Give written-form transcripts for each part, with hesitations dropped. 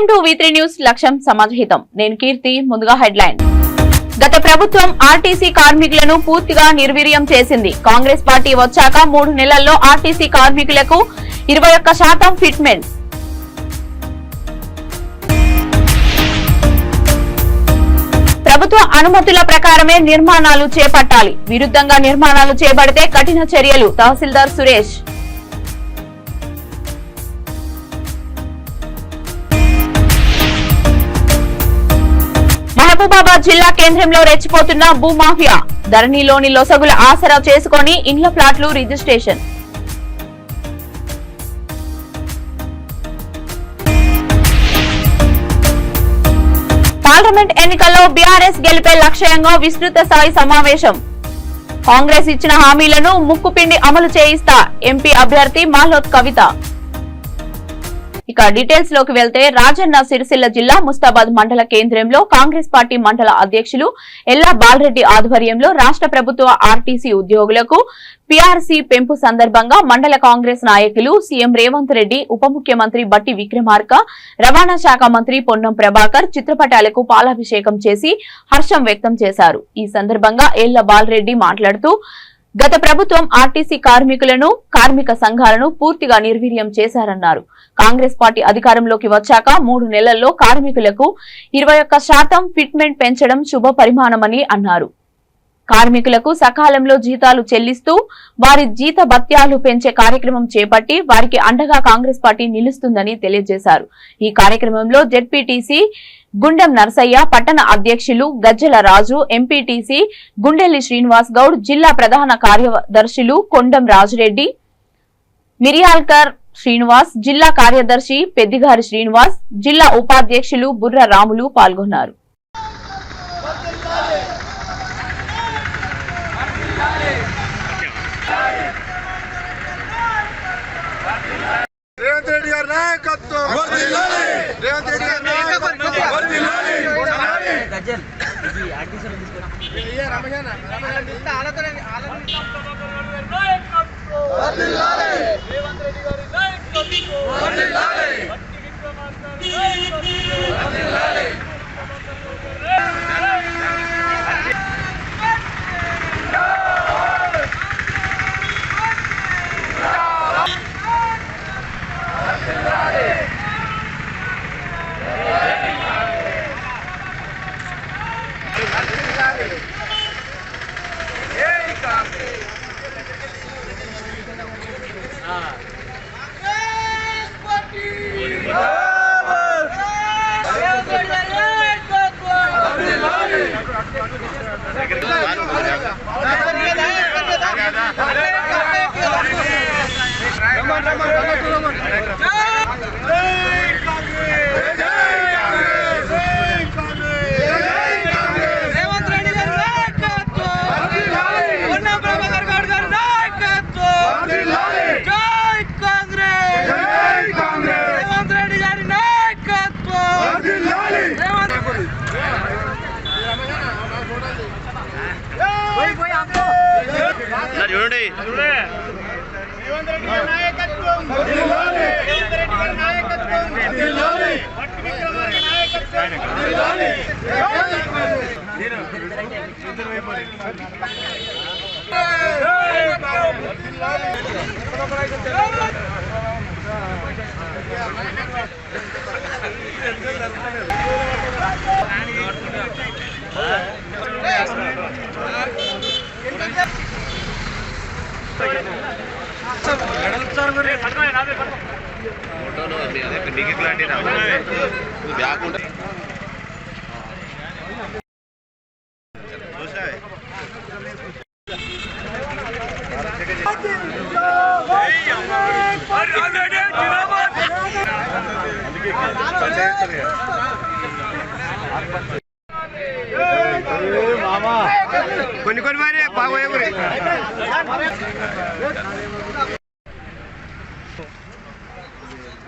Welcome to V3 news లక్ష్యం సమాజహితం. నేను కీర్తి. ముందుగా హెడ్లైన్. గత ప్రభుత్వం ఆర్టీసీ కార్మికులను పూర్తిగా నిర్వీర్యం చేసింది. కాంగ్రెస్ పార్టీ వచ్చాక 3 నెలల్లో ఆర్టీసీ కార్మికులకు 21% ఫిట్మెంట్. ప్రభుత్వ అనుమతుల ప్రకారమే నిర్మాణాలు చేపట్టాలి. విరుద్ధంగా నిర్మాణాలు చేపడితే కఠిన చర్యలు. తహసీల్దార్ సురేష్. మహబూబాబాద్ జిల్లా కేంద్రంలో రెచ్చిపోతున్న భూమాఫియా. ధరణిలోని లొసగుల ఆసరా చేసుకుని ఇండ్ల ప్లాట్లు రిజిస్ట్రేషన్. పార్లమెంట్ ఎన్నికల్లో బీఆర్ఎస్ గెలిపే లక్ష్యంగా విస్తృత స్థాయి సమావేశం. కాంగ్రెస్ ఇచ్చిన హామీలను ముక్కుపిండి అమలు చేయిస్తా ఎంపీ అభ్యర్థి మాలోత్ కవిత. ఇక డీటెయిల్స్ లోకి వెళ్తే రాజన్న సిరిసిల్ల జిల్లా ముస్తాబాద్ మండల కేంద్రంలో కాంగ్రెస్ పార్టీ మండల అధ్యక్షులు ఎల్లా బాలరెడ్డి ఆధ్వర్యంలో రాష్ట్ర ప్రభుత్వ ఆర్టీసీ ఉద్యోగులకు పీఆర్సీ పెంపు సందర్భంగా మండల కాంగ్రెస్ నాయకులు సీఎం రేవంత్ రెడ్డి, ఉప ముఖ్యమంత్రి బట్టి విక్రమార్క, రవాణా శాఖ మంత్రి పొన్నం ప్రభాకర్ చిత్రపటాలకు పాలాభిషేకం చేసి హర్షం వ్యక్తం చేశారు. ఈ సందర్భంగా ఎల్లా బాలరెడ్డి మాట్లాడుతూ గత ప్రభుత్వం ఆర్టీసీ కార్మికులను, కార్మిక సంఘాలను పూర్తిగా నిర్వీర్యం చేశారన్నారు. కాంగ్రెస్ పార్టీ అధికారంలోకి వచ్చాక 3 నెలల్లో కార్మికులకు 21% ఫిట్మెంట్ పెంచడం శుభ పరిమాణమని అన్నారు. కార్మికులకు సకాలంలో జీతాలు చెల్లిస్తూ వారి జీత భత్యాలు పెంచే కార్యక్రమం చేపట్టి వారికి అండగా కాంగ్రెస్ పార్టీ నిలుస్తుందని తెలియజేశారు. ఈ కార్యక్రమంలో జెడ్పీటీసీ గుండెం నర్సయ్య, పట్టణ అధ్యక్షులు గజ్జల రాజు, ఎంపీటీసీ గుండెల్లి శ్రీనివాస్ గౌడ్, జిల్లా ప్రధాన కార్యదర్శులు కొండం రాజురెడ్డి, మిరియాల్కర్ శ్రీనివాస్, జిల్లా కార్యదర్శి పెద్దిగారి శ్రీనివాస్, జిల్లా ఉపాధ్యక్షులు బుర్ర రాములు పాల్గొన్నారు.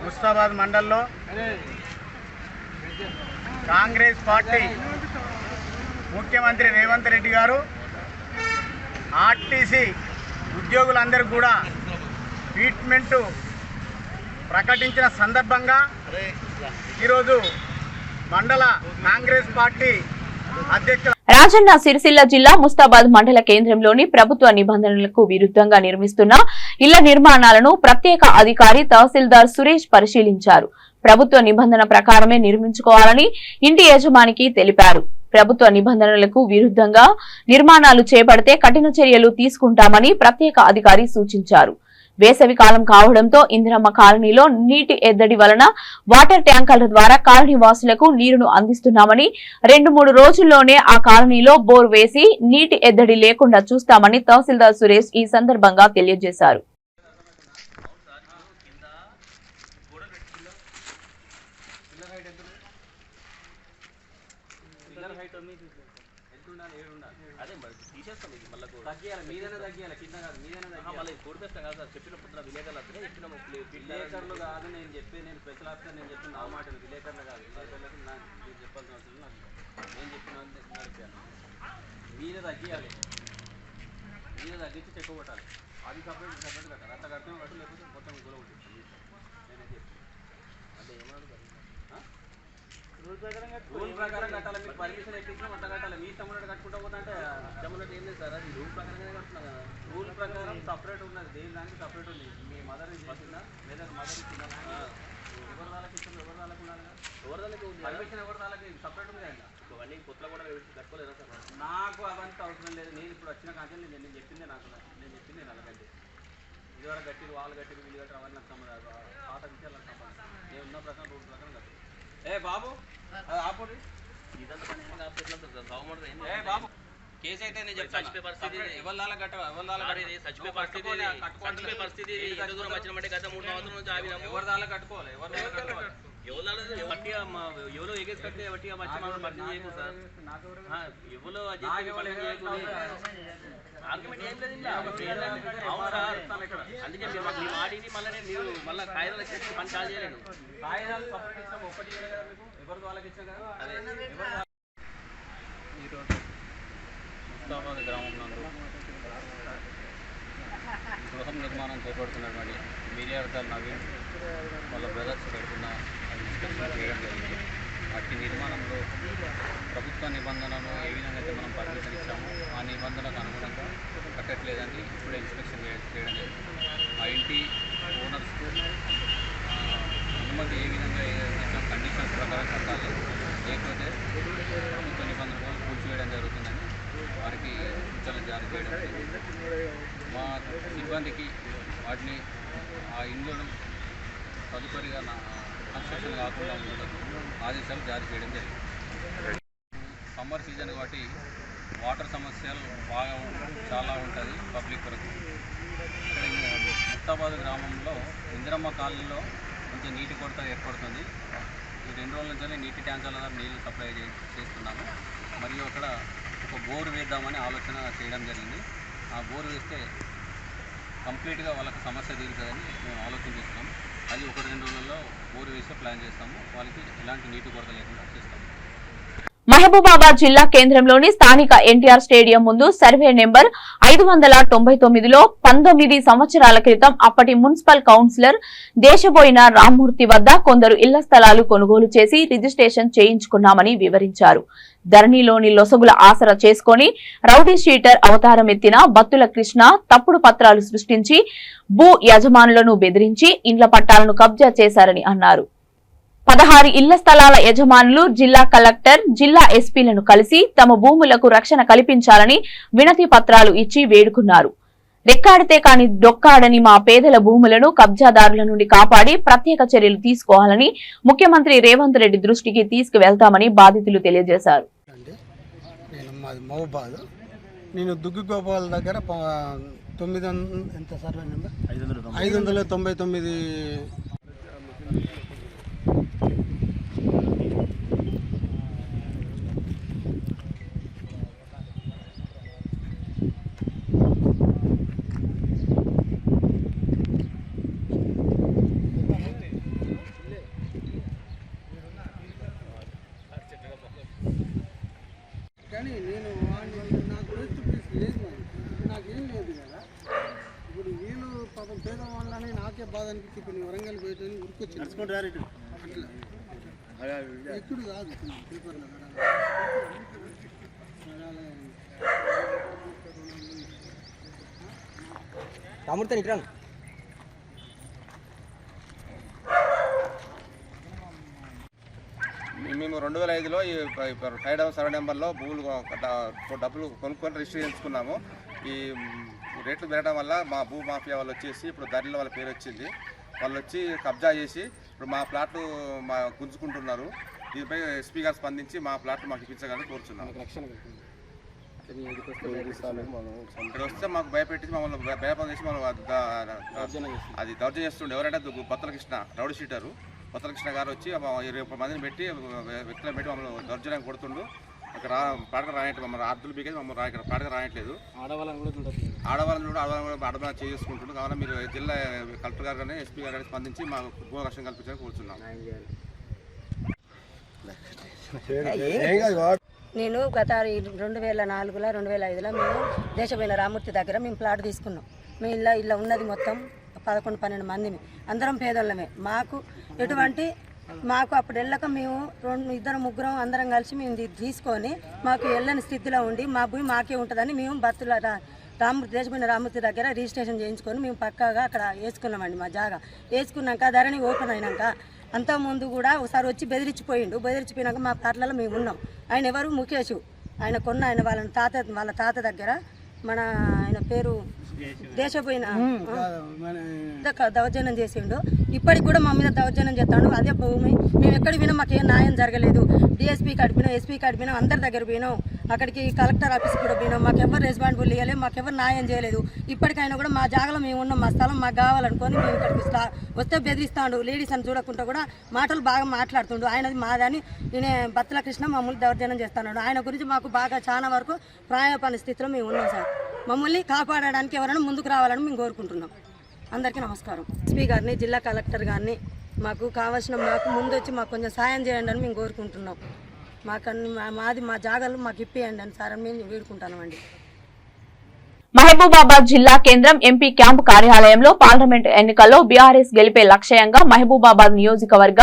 ముస్తాబాద్ మండల్లో కాంగ్రెస్ పార్టీ ముఖ్యమంత్రి రేవంత్ రెడ్డి గారు ఆర్టీసీ ఉద్యోగులందరికీ కూడా ట్రీట్మెంట్ ప్రకటించిన సందర్భంగా ఈరోజు మండల కాంగ్రెస్ పార్టీ అధ్యక్షుల రాజన్న సిరిసిల్ల జిల్లా ముస్తాబాద్ మండల కేంద్రంలోని ప్రభుత్వ నిబంధనలకు విరుద్ధంగా నిర్మిస్తున్న ఇళ్ల నిర్మాణాలను ప్రత్యేక అధికారి తహసీల్దార్ సురేష్ పరిశీలించారు. ప్రభుత్వ నిబంధన ప్రకారమే నిర్మించుకోవాలని ఇంటి యజమానికి తెలిపారు. ప్రభుత్వ నిబంధనలకు విరుద్ధంగా నిర్మాణాలు చేపడితే కఠిన చర్యలు తీసుకుంటామని ప్రత్యేక అధికారి సూచించారు. వేసవి కాలం కావడంతో ఇందిరమ్మ కాలనీలో నీటి ఎద్దడి వలన వాటర్ ట్యాంకర్ల ద్వారా కాలనీ వాసులకు నీరును అందిస్తున్నామని 2-3 రోజుల్లోనే ఆ కాలనీలో బోర్ వేసి నీటి ఎద్దడి లేకుండా చూస్తామని తహసీల్దార్ సురేష్ ఈ సందర్భంగా తెలియజేశారు. విలేకరులు కాదు నేను చెప్పి నేను స్పెషల్ ఆఫీసర్ నేను చెప్పిన నా మాట విలేకరులు కాదు విలేకరులకు నేను చెప్పాల్సిన అవసరం నాకు నేను చెప్పిన నడిపాను మీద తగ్గియాలి మీద తగ్గించి చెక్క కొట్టాలి అది సపరేట్ కట్టాలి అట్లా కట్టడం కట్టు లేకపోతే మొత్తం గొడవ ఉంటుంది నేనే చెప్తాను అంటే ఏమన్నా రూల్ ప్రకారం కట్టాలి మీకు పర్మిషన్ ఎక్కించిన అట్లా కట్టాలి మీ తమ్ముడు కట్టుకుంటా పోతా అంటే తమ్ముడు ఏం లేదు సార్ అది రూల్ ప్రకారంగానే కడుతున్నా కదా రూల్ ప్రకారం సపరేట్ ఉన్నది దేని దానికి సపరేట్ ఉంది మీ మదర్ ఇచ్చిందా లేదా మదర్ ఇచ్చిందా ఎవరి దానికి ఇచ్చింది ఎవరి దానికి ఉండాలి ఎవరి దానికి పర్మిషన్ ఎవరి దానికి సపరేట్ ఉంది కదా అవన్నీ కొత్తలో కూడా కట్టుకోలేదా సార్ నాకు అవంతా అవసరం లేదు నేను ఇప్పుడు వచ్చిన కాంటే నేను చెప్పిందే నాకు నేను చెప్పింది నేను అలాగంటే ఇదివరకు కట్టిరు వాళ్ళు కట్టిరు వీళ్ళు కట్టిరు అవన్నీ నాకు సంబంధం పాత విషయాలు నాకు సంబంధం నేను ఉన్న ప్రకారం రూల్ ప్రకారం కట్టు ఏ బాబు ఆపండి ఇదంతా ఏ బాబు కేసు అయితే నేను చెప్తాను ఎవరి కట్టుకోవాలి ఎవరో ఎగేసి కట్టే ఎవరో ఆర్గ్యుమెంట్ ఏం లేదు అందుకే మీరు మాకు ఆడిని మళ్ళీ మీరు మళ్ళీ కాయిదాలు వచ్చేసి పని చాలు చేయలేదు కాయిదాలు సపరేట్ ఇస్తాం ఒక్కటి కదా మీకు ఎవరికి వాళ్ళకి ఇచ్చాం కదా అదే ఈరోజు ముస్తాబాద్ గ్రామం నందు గృహం నిర్మాణం చేపడుతున్నటువంటి మిలియార్దార్ నవీన్ వాళ్ళ బ్రదర్స్ పెడుతున్న ఇన్స్పెక్షన్ చేయడం జరిగింది. అట్టి నిర్మాణంలో ప్రభుత్వ నిబంధనలు ఏ విధంగా అయితే మనం పర్మిషన్ ఇచ్చామో ఆ నిబంధనలకు అనుగుణంగా కట్టట్లేదని ఇప్పుడే ఇన్స్పెక్షన్ చేయడం జరిగింది. ఆ ఇంటి ఓనర్స్కు అనుమతి ఏ విధంగా ఏదైతే కండిషన్స్ ప్రకారం కట్టాలి లేకపోతే ప్రభుత్వ నిబంధనలు కూల్చివేయడం జరుగుతుందని వారికి సూచనలు జారీ చేయడం జరిగింది. మా సిబ్బందికి వాటిని ఆ ఇండ్లను తదుపరిగా కన్స్ట్రక్షన్ కాకుండా ఉండడం ఆదేశాలు జారీ చేయడం జరిగింది. సమ్మర్ సీజన్ కాబట్టి వాటర్ సమస్యలు బాగా చాలా ఉంటుంది పబ్లిక్ వరకు. ముస్తాబాద్ గ్రామంలో ఇందిరమ్మ కాలనీలో కొంచెం నీటి కొరత ఏర్పడుతుంది. ఈ 2 రోజుల నుంచి నీటి ట్యాంకర్ల ద్వారా నీళ్లు సప్లై చేస్తున్నాము. మరియు అక్కడ ఒక బోరు వేద్దామని ఆలోచన చేయడం జరిగింది. ఆ బోరు వేస్తే కంప్లీట్గా వాళ్ళకి సమస్య తీరుతుందని మేము ఆలోచన చేస్తున్నాము. అది 1-2 రోజుల్లో బోరు వేస్తే ప్లాన్ చేస్తాము. వాళ్ళకి ఎలాంటి నీటి కొరత లేకుండా చేస్తాము. మహబూబాబాద్ జిల్లా కేంద్రంలోని స్థానిక ఎన్టీఆర్ స్టేడియం ముందు సర్వే నెంబర్ 599లో 19 సంవత్సరాల క్రితం అప్పటి మున్సిపల్ కౌన్సిలర్ దేశబోయిన రామ్మూర్తి వద్ద కొందరు ఇళ్ల స్థలాలు కొనుగోలు చేసి రిజిస్ట్రేషన్ చేయించుకున్నామని వివరించారు. ధరణిలోని లొసగుల ఆసరా చేసుకుని రౌడీ షీటర్ అవతారం ఎత్తిన బత్తుల కృష్ణ తప్పుడు పత్రాలు సృష్టించి భూ యజమానులను బెదిరించి ఇండ్ల పట్టాలను కబ్జా చేశారని అన్నారు. 16 ఇళ్ల స్థలాల యజమానులు జిల్లా కలెక్టర్, జిల్లా ఎస్పీలను కలిసి తమ భూములకు రక్షణ కల్పించాలని వినతి పత్రాలు ఇచ్చి వేడుకున్నారు. రెక్కాడితే కాని డొక్కాడని మా పేదల భూములను కబ్జాదారుల నుండి కాపాడి ప్రత్యేక చర్యలు తీసుకోవాలని ముఖ్యమంత్రి రేవంత్ రెడ్డి దృష్టికి తీసుకువెళ్తామని బాధితులు తెలియజేశారు. నేను దుగ్గిగోపాల్ దగ్గర 599 కానీ నేను నాకు లేదు, నాకేం లేదు కదా. ఇప్పుడు వీళ్ళు పాపం పేదవాళ్ళని నాకే బాధ అనిపించి ఇప్పుడు వరంగల్ పోయేటని ఉరికొచ్చింది అట్లా. ఎప్పుడు కాదు పేపర్లో రాముడితో ఇక్కడ మేము 2005లో ఈ 5వ సర్వే నెంబర్లో భూములు డబ్బులు కొనుక్కొని రిజిస్టర్ చేయించుకున్నాము. ఈ రేట్లు పెరగడం వల్ల మా భూ మాఫియా వాళ్ళు వచ్చేసి ఇప్పుడు ధరలో వాళ్ళ పేరు వచ్చింది. వాళ్ళు వచ్చి కబ్జా చేసి ఇప్పుడు మా ప్లాట్లు గుంజుకుంటున్నారు. దీనిపై ఎస్పీ గారు స్పందించి మా ప్లాట్లు మాకు ఇప్పించగానే కోరుచున్నాము. ఇక్కడ వస్తే మాకు భయపెట్టి మమ్మల్ని భయపం చేసి మమ్మల్ని అది దౌర్జన్యం చేస్తుండే. ఎవరంటే బొత్తల కృష్ణ రౌడీ షీటరు బొత్తల కృష్ణ గారు వచ్చి 20 మందిని పెట్టి వ్యక్తులను పెట్టి మమ్మల్ని దౌర్జన్యం కొడుతుండు. ఇక్కడ పాటగా రాయట్లేదు, మమ్మల్ని అర్థులు బీకేది మమ్మల్ని ఇక్కడ పాటగా రాయట్లేదు. ఆడవాళ్ళని కూడా అడమా చేసుకుంటుండ్రు. కావున మీరు జిల్లా కలెక్టర్ గారు కానీ ఎస్పీ గారు కానీ స్పందించి మాకు భూ రక్షణ కల్పించాలని కోరుతున్నాం. నేను గత 2004లో 2005లో మేము దేశమైన రామూర్తి దగ్గర మేము ప్లాట్ తీసుకున్నాం. మేము ఇలా ఉన్నది మొత్తం 11-12 మందిని, అందరం పేదోళ్ళమే. మాకు అప్పుడు వెళ్ళక మేము 2-3 అందరం కలిసి మేము తీసుకొని మాకు వెళ్ళని స్థితిలో ఉండి మా భూమి మాకే ఉంటుందని మేము బత్తుల దేశమైన రామూర్తి దగ్గర రిజిస్ట్రేషన్ చేయించుకొని మేము పక్కాగా అక్కడ వేసుకున్నామండి. మా జాగా వేసుకున్నాక ధరణి ఓపెన్ అయినాక అంతకుముందు కూడా ఒకసారి వచ్చి బెదిరించిపోయినాక మా ప్లాట్లలో మేము ఉన్నాం. ఆయన ఎవరు ముఖేష్, ఆయన వాళ్ళ తాత దగ్గర ఆయన పేరు దేశపోయిన దౌర్జన్యం చేసిండు. ఇప్పటికి కూడా మా మీద దౌర్జన్యం చేస్తాడు. అదే భూమి మేము ఎక్కడికి పోయినా మాకేం న్యాయం జరగలేదు. డిఎస్పీ కాడికి పోయినాం, ఎస్పీ కాడికి పోయినాం, అందరి దగ్గర పోయినాం, అక్కడికి కలెక్టర్ ఆఫీస్కి కూడా పోయినాం. మాకెవరు రెస్పాన్సిబుల్ ఇవ్వలేదు, మాకెవరు న్యాయం చేయలేదు. ఇప్పటికైనా కూడా మా జాగాలో మేము ఉన్నాం, మా స్థలం మాకు కావాలనుకొని మేము ఇక్కడికి వస్తే బెదిరిస్తాడు. లేడీస్ అని చూడకుండా కూడా మాటలు బాగా మాట్లాడుతుండు. ఆయనది మాదని ఈయన బత్తుల కృష్ణ మమ్మల్ని దౌర్జన్యం చేస్తున్నాడు. ఆయన గురించి మాకు బాగా చాలా వరకు ప్రాయపని స్థితిలో మేము ఉన్నాం సార్. మమ్మల్ని కాపాడడానికి ఎవరైనా ముందుకు రావాలని మేము కోరుకుంటున్నాం. అందరికీ నమస్కారం. ఎస్పీ గారిని, జిల్లా కలెక్టర్ గారిని మాకు కావాల్సిన మాకు ముందు వచ్చి మాకు కొంచెం సాయం చేయండి అని మేము కోరుకుంటున్నాం. మాది మా జాగాలు మాకు ఇప్పియండి అని సార్ మేము వేడుకుంటున్నామండి. మహబూబాబాద్ జిల్లా కేంద్రం ఎంపీ క్యాంపు కార్యాలయంలో పార్లమెంట్ ఎన్నికల్లో బీఆర్ఎస్ గెలిపే లక్ష్యంగా మహబూబాబాద్ నియోజకవర్గ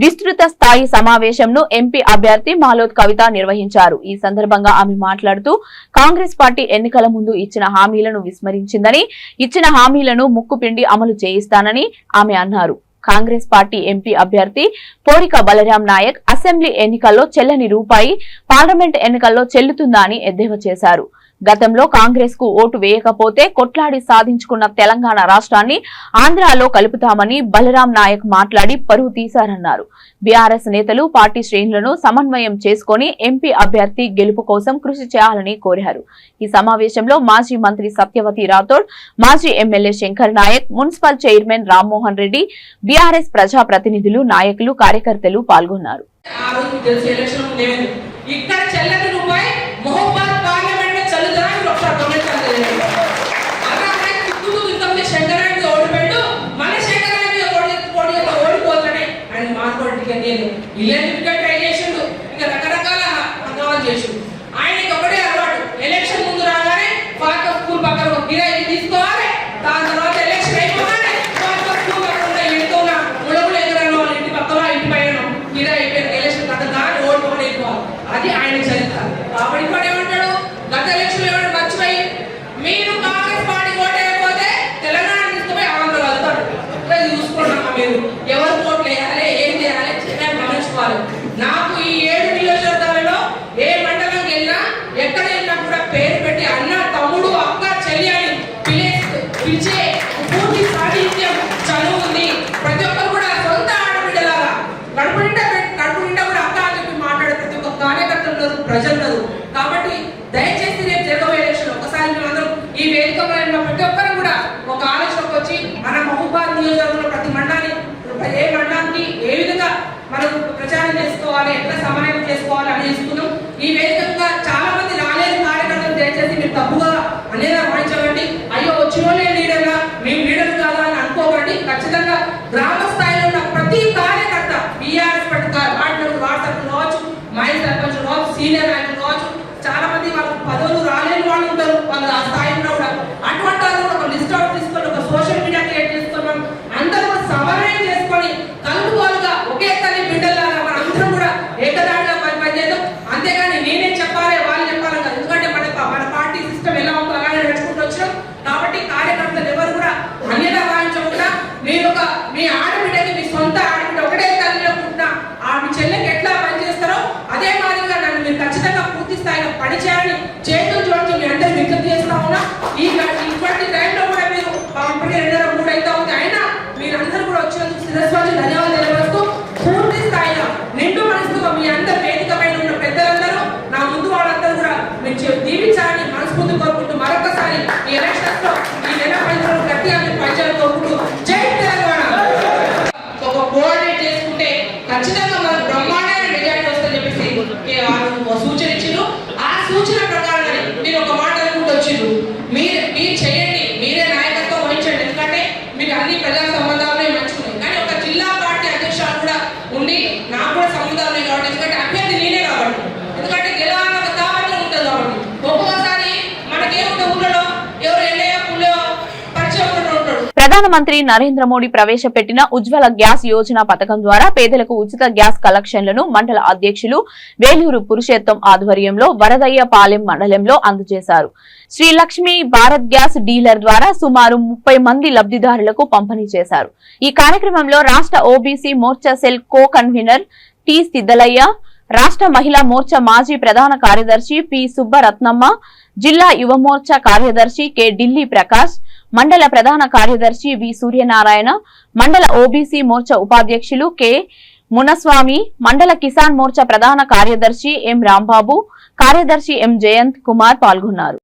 విస్తృత స్థాయి సమావేశంను ఎంపీ అభ్యర్థి మాలోత్ కవిత నిర్వహించారు. ఈ సందర్భంగా ఆమె మాట్లాడుతూ కాంగ్రెస్ పార్టీ ఎన్నికల ముందు ఇచ్చిన హామీలను విస్మరించిందని, ఇచ్చిన హామీలను ముక్కుపిండి అమలు చేయిస్తానని ఆమె అన్నారు. కాంగ్రెస్ పార్టీ ఎంపీ అభ్యర్థి పోరిక బలరాం నాయక్ అసెంబ్లీ ఎన్నికల్లో చెల్లని రూపాయి పార్లమెంట్ ఎన్నికల్లో చెల్లుతుందా అని ఎద్దేవా చేశారు. గతంలో కాంగ్రెస్ కు ఓటు వేయకపోతే కొట్లాడి సాధించుకున్న తెలంగాణ రాష్ట్రాన్ని ఆంధ్రాలో కలుపుతామని బలరాం నాయక్ మాట్లాడి పరువు తీశారన్నారు. బీఆర్ఎస్ నేతలు పార్టీ శ్రేణులను సమన్వయం చేసుకుని ఎంపీ అభ్యర్థి గెలుపు కోసం కృషి చేయాలని కోరారు. ఈ సమావేశంలో మాజీ మంత్రి సత్యవతి రాథోడ్, మాజీ MLA Shankar Naik, municipal chairman Rammohan Reddy, BRS ప్రజాప్రతినిధులు, నాయకులు, కార్యకర్తలు పాల్గొన్నారు. ఇంకా రకరకాల హంగామాలు చేసిండు. ఆయనకి ఒకటే అలవాటు, ఎలక్షన్ ముందు రాగానే పాత స్కూల్ పక్కన ఒక గిరాయి తీసుకోవాలి, దాని తర్వాత ఎలక్షన్ అయిపోగానే పాత స్కూల్ పక్కన ఎంతో ముడములు ఎదురన్న వాళ్ళ ఇంటి పక్కన ఇంటి పైన గిరాయి అయిపోయిన ఎలక్షన్ కథ దాన్ని ఓడిపోవడం అయిపోవాలి. అది ఆయన చరిత్ర. కాబట్టి ఇప్పుడు ఏమంటాడు, గత ఎలక్షన్ ఏమన్నా మర్చిపోయి మీరు కాంగ్రెస్ పార్టీ ఓటేయకపోతే తెలంగాణ తీసుకుపోయి ఆంధ్ర వెళ్తాడు. చూసుకున్నామా మీరు ఎవరు ఓట్లు వేయాలి, ఏం చేయాలి గమనించుకోవాలి. నాకు ఈ 7 నియోజకవర్గాలలో ఏ మండలం వెళ్ళినా ఎక్కడ వెళ్ళినా కూడా పేరు పెట్టి అన్న, తమ్ముడు, అక్క, చెల్లి అని పిలిచే పూర్తి సాహిత్యం చదువు ఉంది. ప్రతి ఒక్కరు కూడా సొంత ఆడబిడ్డలాగా కడుపు నిండా కూడా అక్క అని చెప్పి మాట్లాడే ప్రతి ఒక్క కార్యకర్తలు ఉన్నారు, ప్రజలు ఉన్నారు. కాబట్టి దయచేసి రేపు జరగబోయే ఎలక్షన్ ఒకసారి మేమందరం ఈ వేదిక ప్రతి ఒక్కరు కూడా ఒక ఆలోచనకు వచ్చి మన మహబూబాబాద్ నియోజకవర్గంలో ప్రతి మండలాన్ని, ఏ మండలానికి ఏ విధంగా మనం ప్రచారం చేసుకోవాలి, ఎట్లా సమన్వయం చేసుకోవాలి అని చేసుకున్నాం. ఈ వేదికగా చాలా మంది రాలేదు కార్యకర్తలు, దయచేసి మీరు తప్పుగా అనేది భావించకండి. అయ్యో వచ్చినోళ్ళే లీడర్గా, మేము లీడర్ కాదా అని అనుకోకండి. ఖచ్చితంగా గ్రామ స్థాయిలో ఉన్న ప్రతి కార్యకర్త బీఆర్ఎస్ వార్డ్ సభ్యులు కావచ్చు, మాజీ సర్పంచులు కావచ్చు, సీనియర్ నాయకులు కావచ్చు, చాలా మంది వాళ్ళకి పదవులు రాలేని వాళ్ళు ఉంటారు, వాళ్ళు ఆ స్థాయిలో కూడా. అటువంటి వాళ్ళు ఒక లిస్ట్ అవుట్ తీసుకొని ఒక సోషల్ మీడియా క్రియేట్ చేసుకున్నాం. అందరూ సమన్వయం చేసుకొని కలుపుకోలుగా ఒకే తల్లి బిడ్డలాగా మన ఏకదాటిగా పనిచేయదు. అంతేగాని నేనే చెప్పాలి వాళ్ళు చెప్పాలి కాదు. ఎందుకంటే మన పార్టీ సిస్టమ్ ఎలా ఉందో అలాగే నడుచుకుంటూ వచ్చినాం. కాబట్టి కార్యకర్తలు ఎవరు కూడా అన్యదా భావించకుండా మీరు మీ ఆడబిడ్డకి మీ సొంత ఆడబిడ్డ ఒకటే తల్లి అనుకుంటున్నా మీ చెల్లెకి ఎట్లా పనిచేస్తారో అదే మాదిరిగా నన్ను మీరు ఖచ్చితంగా పూర్తి స్థాయిలో పనిచేయాలని చేతులు జోడించి మీ అందరూ విజ్ఞప్తి చేస్తా ఉన్నా. ఇటువంటి టైంలో కూడా మీరు ఇప్పటికే 2:30 అయితే ఉంది అయినా మీరందరూ కూడా వచ్చినందుకు శిరస్వాచి ధన్యవాదాలు తెలియజేస్తూ పూర్తి స్థాయిలో నిండు మనసుతో మీ అందరు వేదిక పైన ఉన్న పెద్దలందరూ నా ముందు వాళ్ళందరూ కూడా మీరు దీవించాలని మనస్ఫూర్తి కోరుకుంటూ మరొకసారి ఈ ఎలక్షన్స్ లో ఈ నెల 10 రోజులు గట్టిగా మీరు పనిచేయాలని కోరుకుంటూ జై తెలంగాణ. ఒక కోఆర్డినేట్ చేసుకుంటే ఖచ్చితంగా మనకు బ్రహ్మాండమైన మెజార్టీ వస్తుందని చెప్పేసి సూచన ఇచ్చిండ్రు. ఆ సూచన ప్రకారంగానే మీరు ఒక మాట అనుకుంటూ వచ్చిండ్రు. మీరు చేయండి, మీరే నాయకత్వం వహించండి. ఎందుకంటే మీకు అన్ని ప్రజా సంబంధాలనే మంచుకున్నాయి. కానీ ఒక జిల్లా పార్టీ అధ్యక్షులు కూడా ఉండి నాకు కూడా సంబంధాలు ఉన్నాయి కాబట్టి, ఎందుకంటే అభ్యర్థి నేనే కాబట్టి, ఎందుకంటే గెలవాలని ఒక తాపత్రం ఉంటుంది కాబట్టి. ఒక్కొక్కసారి మనకేముంటే ఊళ్ళలో ఎవరు ఎల్లయ్య పుల్లో పరిచయం ఉంటాడు. ప్రధానమంత్రి నరేంద్ర మోడీ ప్రవేశపెట్టిన ఉజ్వల గ్యాస్ యోజన పథకం ద్వారా పేదలకు ఉచిత గ్యాస్ కలెక్షన్లను మండల అధ్యక్షులు వేలూరు పురుషోత్తం ఆధ్వర్యంలో వరదయ్యపాలెం మండలంలో అందజేశారు. శ్రీ లక్ష్మీ భారత్ గ్యాస్ డీలర్ ద్వారా సుమారు 30 మంది లబ్ధిదారులకు పంపిణీ చేశారు. ఈ కార్యక్రమంలో రాష్ట్ర ఓబీసీ మోర్చా cell co convener T Siddalayya, రాష్ట్ర మహిళా మోర్చా మాజీ ప్రధాన కార్యదర్శి పి సుబ్బరత్నమ్మ, జిల్లా యువ మోర్చా కార్యదర్శి కె ఢిల్లీ ప్రకాష్, మండల ప్రధాన కార్యదర్శి వి సూర్యనారాయణ, మండల ఓబీసీ మోర్చా ఉపాధ్యక్షులు కె మునస్వామి, మండల కిసాన్ మోర్చా ప్రధాన కార్యదర్శి ఎం రాంబాబు, కార్యదర్శి ఎం జయంత్ కుమార్ పాల్గొన్నారు.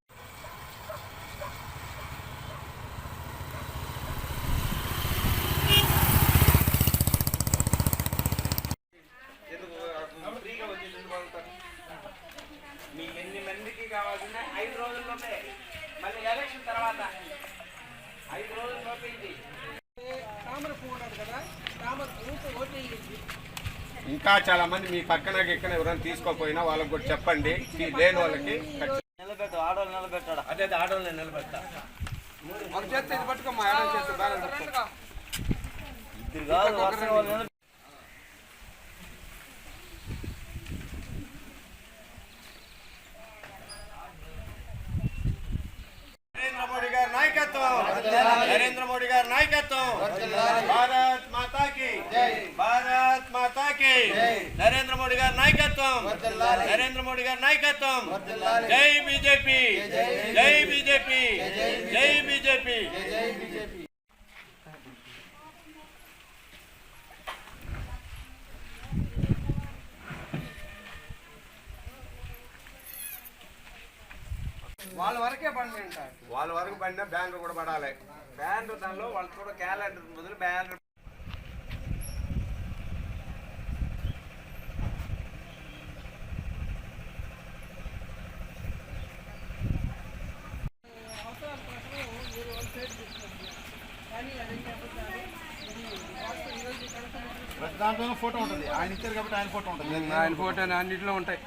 ఇంకా చాలా మంది మీ పక్కన ఎక్కడ ఎవరైనా తీసుకోపోయినా వాళ్ళకి కూడా చెప్పండి. లేని వాళ్ళకి నిలబెట్టు, ఆడవాళ్ళు నిలబెట్టాడు. అదే ఆడవాళ్ళని నిలబెట్టా. ఒక చేతి ఇది పట్టుకోమ్మా, ఆడవాళ్ళ చేతి బ్యాలెన్స్ పట్టుకో. ఇద్దరు కాదు, వరుసగా వాళ్ళు నిలబెట్టు. నరేంద్ర మోడీ గారి నాయకత్వం, నరేంద్ర మోడీ గారి నాయకత్వం. భారత్ మాతా కి జై, భారత్ మాతా కి జై. నరేంద్ర మోడీ గారి నాయకత్వం, నరేంద్ర మోడీ గారి నాయకత్వం. జై బీజేపీ, జై బీజేపీ, జై బీజేపీ. వాళ్ళ వరకే బండి అంటారు. వాళ్ళ వరకు పడినా బ్యానర్ కూడా పడాలి. బ్యానర్ దానిలో వాళ్ళు కూడా క్యాలెండర్ మొదలు బ్యానర్. దాంట్లో ఫోటో ఉంటుంది. ఆయన ఇచ్చారు కాబట్టి ఆయన ఫోటో ఉంటుంది. ఆయన ఫోటో అన్నింటిలో ఉంటాయి.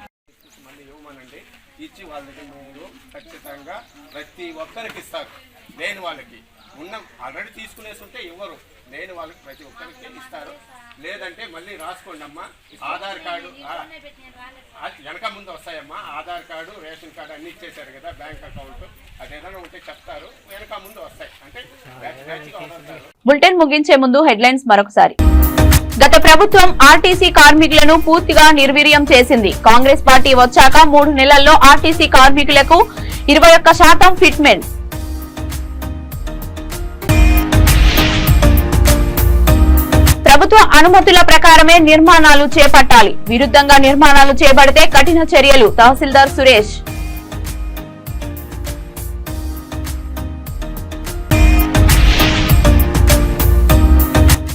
మళ్ళీ ఇవ్వమనండి, ఇచ్చి వాళ్ళ దగ్గర మీరు ఖచ్చితంగా ప్రతి ఒక్కరికి ఇస్తారు. లేని వాళ్ళకి ఉన్న ఆల్రెడీ తీసుకునేసి ఉంటే ఇవ్వరు. లేని వాళ్ళకి ప్రతి ఒక్కరికి ఇస్తారు. లేదంటే మళ్ళీ రాసుకోండి అమ్మా. ఆధార్ కార్డు వెనక ముందు వస్తాయమ్మా. ఆధార్ కార్డు, రేషన్ కార్డు అన్ని ఇచ్చేసారు కదా, బ్యాంక్ అకౌంట్ అదేదైనా ఉంటే చెప్తారు. వెనక ముందు వస్తాయి. అంటే బులెటిన్ ముగించే ముందు హెడ్లైన్స్ మరొకసారి. గత ప్రభుత్వం ఆర్టీసీ కార్మికులను పూర్తిగా నిర్వీర్యం చేసింది. కాంగ్రెస్ పార్టీ వచ్చాక 3 నెలల్లో ఆర్టీసీ కార్మికులకు 21% ఫిట్మెంట్. ప్రభుత్వ అనుమతుల ప్రకారమే నిర్మాణాలు చేపట్టాలి. విరుద్ధంగా నిర్మాణాలు చేపడితే కఠిన చర్యలు. తహసీల్దార్ సురేష్.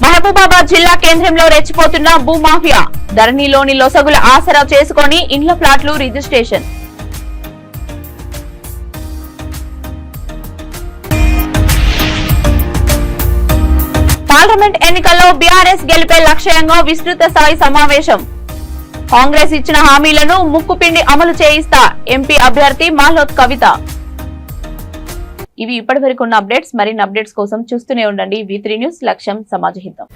మహబూబాబాద్ జిల్లా కేంద్రంలో రెచ్చిపోతున్న భూమాఫియా. ధరణిలోని లొసగుల ఆసరా చేసుకుని ఇండ్ల ప్లాట్లు రిజిస్ట్రేషన్. పార్లమెంట్ ఎన్నికల్లో బీఆర్ఎస్ గెలిపే లక్ష్యంగా విస్తృత స్థాయి సమావేశం. కాంగ్రెస్ ఇచ్చిన హామీలను ముక్కుపిండి అమలు చేయిస్తా ఎంపీ అభ్యర్థి మాల్హోత్ కవిత. ఇవి ఇప్పటివరకు ఉన్న అప్డేట్స్. మరిన్ని అప్డేట్స్ కోసం చూస్తూనే ఉండండి V3 న్యూస్. లక్ష్యం సమాజ హితం.